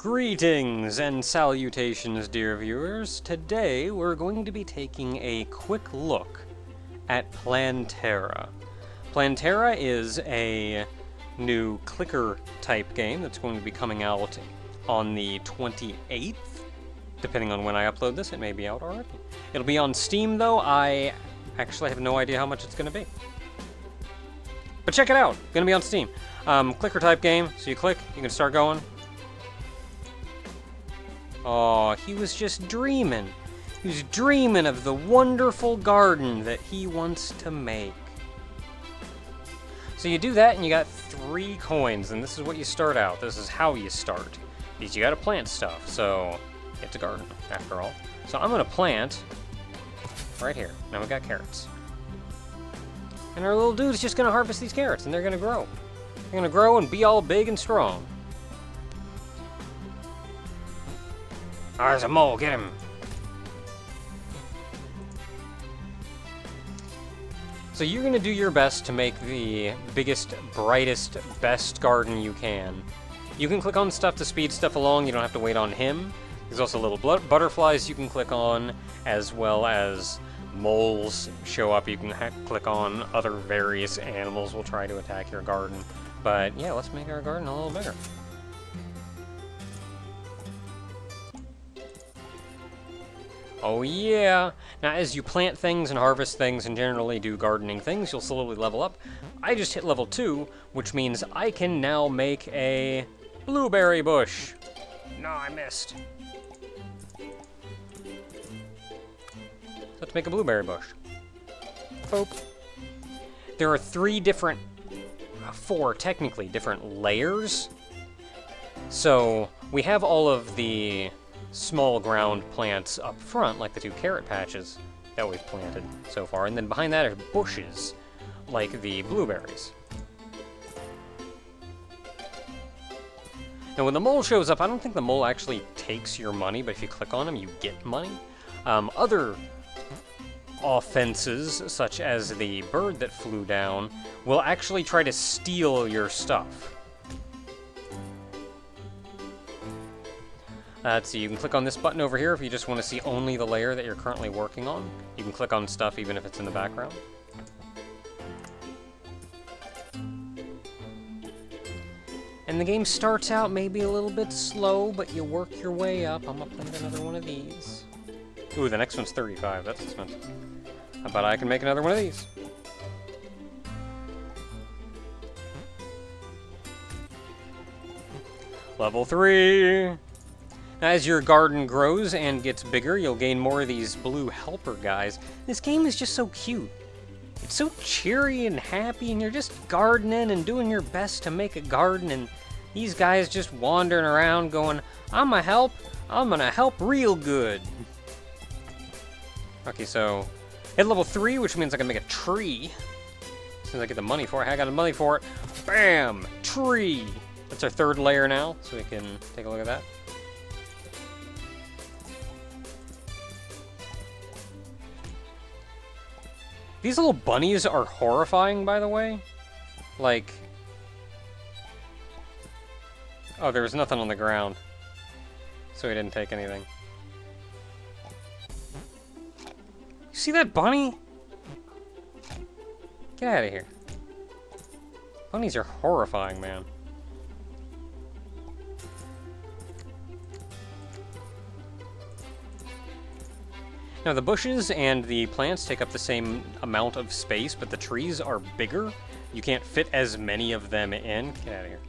Greetings and salutations, dear viewers. Today we're going to be taking a quick look at Plantera. Plantera is a new clicker type game that's going to be coming out on the 28th. Depending on when I upload this, it may be out already. It'll be on Steam though. I actually have no idea how much it's going to be. But check it out. Going to be on Steam. Clicker type game, so you click, you can start going. Oh, he was just dreaming. He was dreaming of the wonderful garden that he wants to make. So you do that and you got 3 coins, and this is what you start out. This is how you start. Because you gotta plant stuff, so it's a garden, after all. So I'm gonna plant right here. Now we got carrots. And our little dude's just gonna harvest these carrots, and they're gonna grow. They're gonna grow and be all big and strong. Ah, there's a mole, get him! So you're gonna do your best to make the biggest, brightest, best garden you can. You can click on stuff to speed stuff along, you don't have to wait on him. There's also little butterflies you can click on, as well as moles show up. You can click on other various animals will try to attack your garden. But yeah, let's make our garden a little bigger. Oh yeah! Now as you plant things and harvest things and generally do gardening things, you'll slowly level up. I just hit level 2, which means I can now make a blueberry bush. No, I missed. Let's make a blueberry bush. Boop. There are 4 technically different layers. So we have all of the small ground plants up front, like the 2 carrot patches that we've planted so far, and then behind that are bushes, like the blueberries. Now when the mole shows up, I don't think the mole actually takes your money, but if you click on him, you get money. Other offenses, such as the bird that flew down, will actually try to steal your stuff. Let's see, you can click on this button over here if you just want to see only the layer that you're currently working on. You can click on stuff even if it's in the background. And the game starts out maybe a little bit slow, but you work your way up. I'm gonna plant another one of these. Ooh, the next one's 35, that's expensive. How about I can make another one of these? Level 3! As your garden grows and gets bigger, you'll gain more of these blue helper guys. This game is just so cute. It's so cheery and happy, and you're just gardening and doing your best to make a garden, and these guys just wandering around going, I'm gonna help real good. Okay, so hit level 3, which means I can make a tree. As soon as I get the money for it, I got the money for it. Bam! Tree! That's our 3rd layer now, so we can take a look at that. These little bunnies are horrifying, by the way. Like... Oh, there was nothing on the ground. So he didn't take anything. You see that bunny? Get out of here. Bunnies are horrifying, man. Now the bushes and the plants take up the same amount of space, but the trees are bigger. You can't fit as many of them in. Get out of here.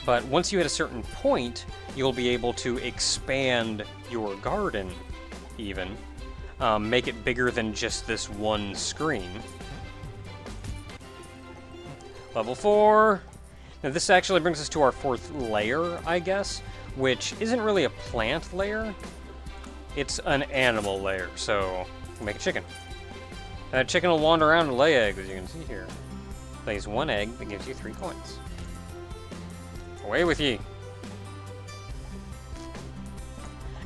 But once you hit a certain point, you'll be able to expand your garden, even. Make it bigger than just this one screen. Level 4. Now this actually brings us to our 4th layer, I guess, which isn't really a plant layer. It's an animal layer, so we'll make a chicken. And that chicken will wander around and lay eggs, as you can see here. Lays 1 egg that gives you 3 coins. Away with ye!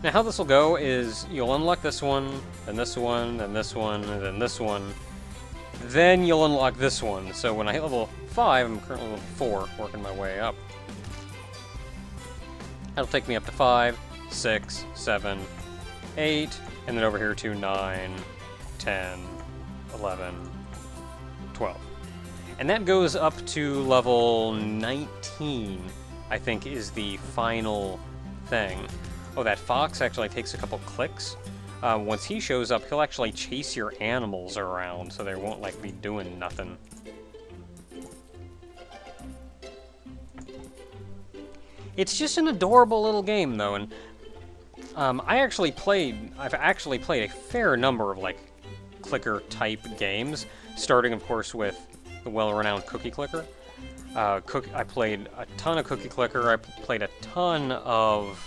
Now how this will go is you'll unlock this one, then this one, then this one, and then this one. then you'll unlock this one. So when I hit level 5, I'm currently level 4, working my way up. That'll take me up to 5, 6, 7, 8, and then over here to 9, 10, 11, 12. And that goes up to level 19, I think, is the final thing. Oh, that fox actually takes a couple clicks. Once he shows up, he'll actually chase your animals around, so they won't, like, be doing nothing. It's just an adorable little game, though, and I've actually played a fair number of, like, clicker-type games, starting, of course, with the well-renowned Cookie Clicker. I played a ton of Cookie Clicker. I played a ton of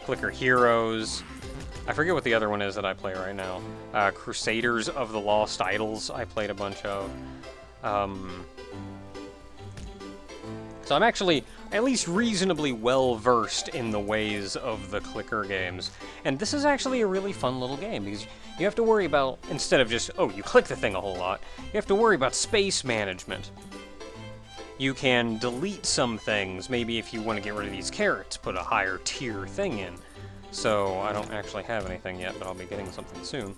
Clicker Heroes. I forget what the other one is that I play right now. Crusaders of the Lost Idols I played a bunch of. So I'm actually at least reasonably well-versed in the ways of the clicker games. And this is actually a really fun little game, because you have to worry about, instead of just, oh, you click the thing a whole lot, you have to worry about space management. You can delete some things, maybe if you want to get rid of these carrots, put a higher tier thing in. So I don't actually have anything yet, but I'll be getting something soon.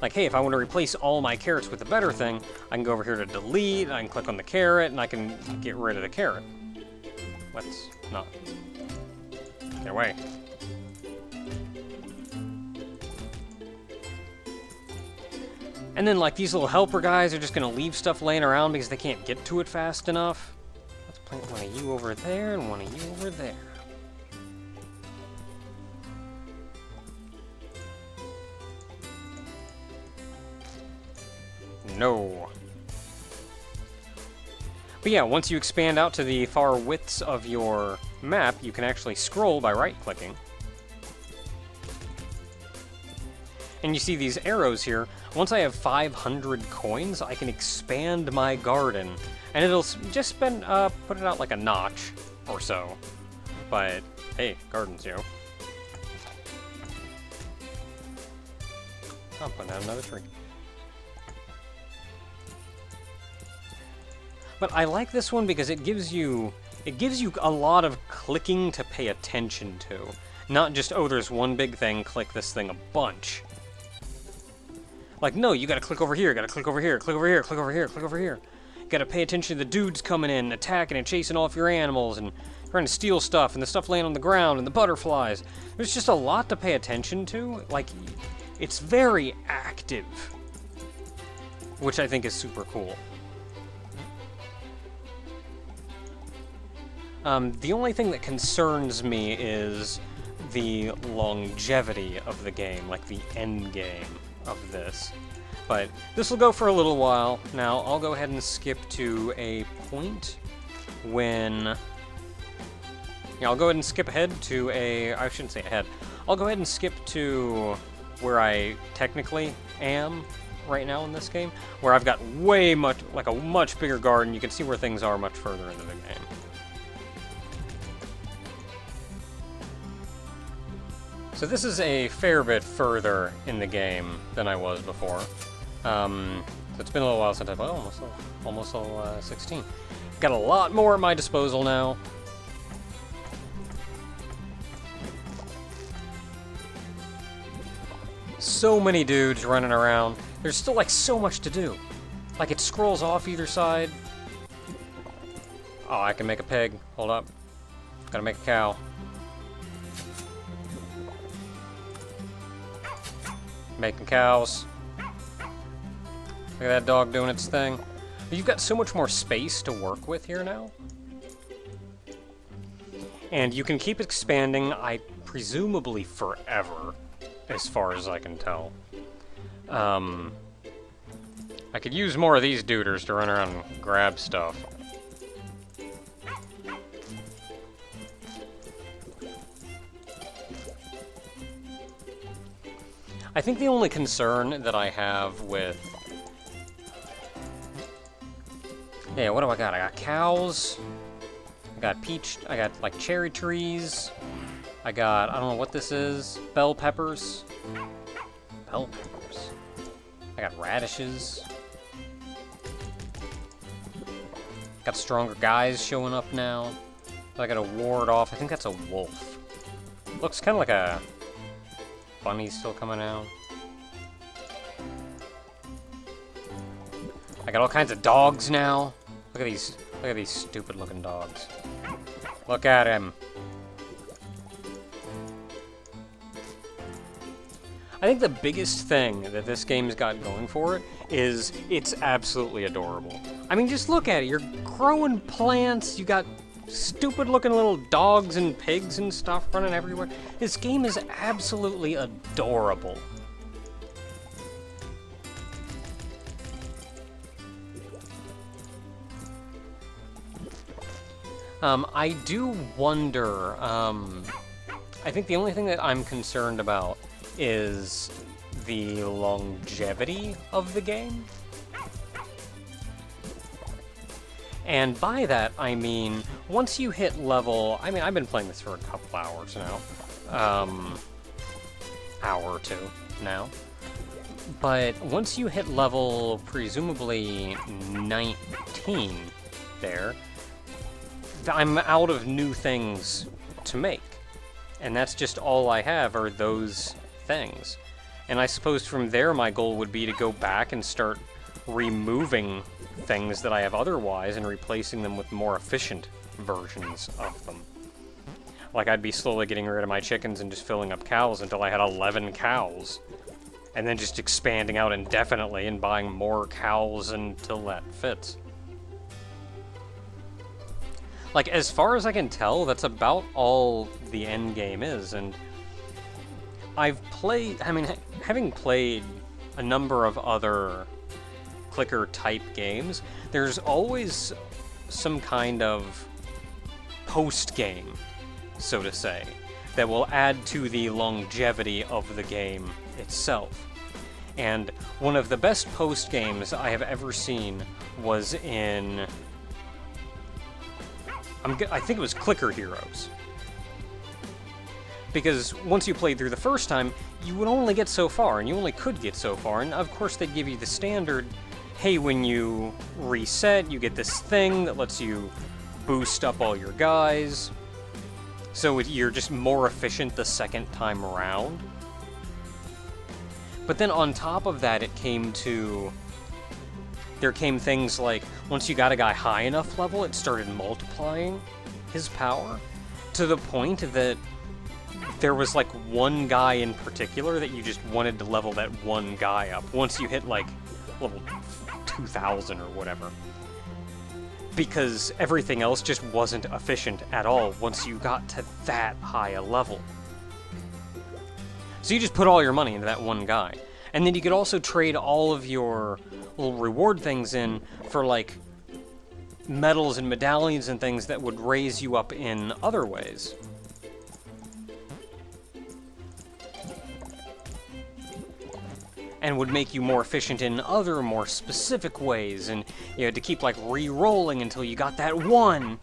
Like, hey, if I want to replace all my carrots with a better thing, I can go over here to delete, I can click on the carrot, and I can get rid of the carrot. Let's not. Get away. And then, like, these little helper guys are just going to leave stuff laying around because they can't get to it fast enough. Let's plant one of you over there and one of you over there. No. But yeah, once you expand out to the far widths of your map, you can actually scroll by right-clicking. And you see these arrows here. Once I have 500 coins, I can expand my garden. And it'll just put it out like a notch or so. But, hey, gardens, yo. I'm putting out another tree. But I like this one because it gives you a lot of clicking to pay attention to. Not just, oh, there's one big thing, click this thing a bunch. Like, no, you gotta click over here, gotta click over here, click over here, click over here, click over here. You gotta pay attention to the dudes coming in, attacking and chasing off your animals, and trying to steal stuff, and the stuff laying on the ground, and the butterflies. There's just a lot to pay attention to. Like, it's very active. Which I think is super cool. The only thing that concerns me is the longevity of the game, like the end game of this. But this will go for a little while. Now, I'll go ahead and skip to a point when... Yeah, I'll go ahead and skip ahead to a... I shouldn't say ahead. I'll go ahead and skip to where I technically am right now in this game, where I've got way much, like a much bigger garden. You can see where things are much further into the game. So this is a fair bit further in the game than I was before. So it's been a little while since I've almost level 16. Got a lot more at my disposal now. So many dudes running around. There's still like so much to do. Like it scrolls off either side. Oh, I can make a pig. Hold up. Gotta make a cow. Making cows. Look at that dog doing its thing. You've got so much more space to work with here now. And you can keep expanding, presumably forever, as far as I can tell. I could use more of these duders to run around and grab stuff. I think the only concern that I have with... Yeah, what do I got? I got cows. I got I got, like, cherry trees. I got, I don't know what this is. Bell peppers. Bell peppers. I got radishes. Got stronger guys showing up now. I gotta ward off. I think that's a wolf. Looks kind of like a bunny still coming out. I got all kinds of dogs now. Look at these stupid looking dogs. Look at him. I think the biggest thing that this game's got going for it is it's absolutely adorable. I mean, just look at it. You're growing plants, you got stupid-looking little dogs and pigs and stuff running everywhere. This game is absolutely adorable. I do wonder, I think the only thing that I'm concerned about is the longevity of the game. And by that, I mean, once you hit level... I mean, I've been playing this for a couple hours now. Hour or two now. But once you hit level, presumably 19 there, I'm out of new things to make. And that's just all I have are those things. And I suppose from there my goal would be to go back and start removing things that I have otherwise and replacing them with more efficient versions of them. Like I'd be slowly getting rid of my chickens and just filling up cows until I had 11 cows. And then just expanding out indefinitely and buying more cows until that fits. Like, as far as I can tell, that's about all the end game is, and I've played, I mean, having played a number of other clicker-type games, there's always some kind of post-game, so to say, that will add to the longevity of the game itself. And one of the best post-games I have ever seen was in... I think it was Clicker Heroes. Because once you played through the first time, you would only get so far, and you only could get so far, and of course they'd give you the standard, hey, when you reset, you get this thing that lets you boost up all your guys, so you're just more efficient the second time around. But then on top of that, there came things like, once you got a guy high enough level, it started multiplying his power to the point that there was like one guy in particular that you just wanted to level that one guy up once you hit like level 2000 or whatever. Because everything else just wasn't efficient at all once you got to that high a level. So you just put all your money into that one guy. And then you could also trade all of your little reward things in for, like, medals and medallions and things that would raise you up in other ways. And would make you more efficient in other, more specific ways. And you had to keep, like, re-rolling until you got that one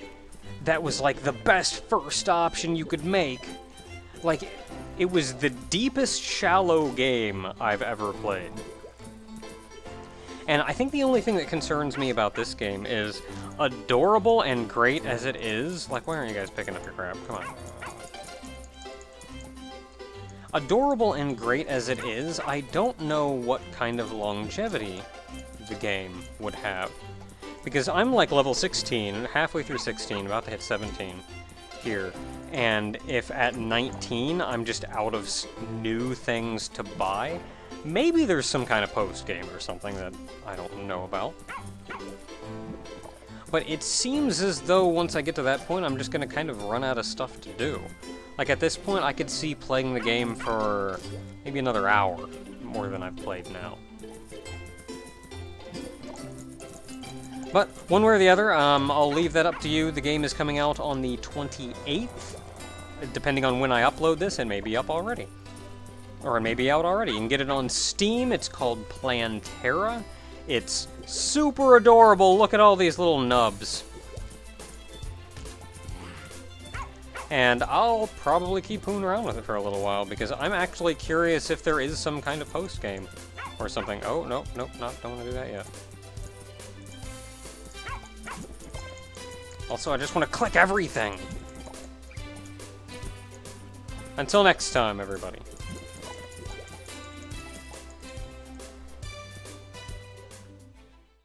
that was, like, the best first option you could make. Like, it was the deepest shallow game I've ever played. And I think the only thing that concerns me about this game is, adorable and great as it is... Like, why aren't you guys picking up your crap? Come on. Adorable and great as it is, I don't know what kind of longevity the game would have. Because I'm like level 16, halfway through 16, about to hit 17 here. And if at 19 I'm just out of new things to buy, maybe there's some kind of post-game or something that I don't know about. But it seems as though once I get to that point, I'm just going to kind of run out of stuff to do. Like at this point, I could see playing the game for maybe another hour, more than I've played now. But one way or the other, I'll leave that up to you. The game is coming out on the 28th. Depending on when I upload this, it may be up already. Or it may be out already. You can get it on Steam. It's called Plantera. It's super adorable. Look at all these little nubs. And I'll probably keep fooling around with it for a little while, because I'm actually curious if there is some kind of post-game. or something. Oh, no, nope, don't want to do that yet. Also, I just want to click everything! Until next time, everybody.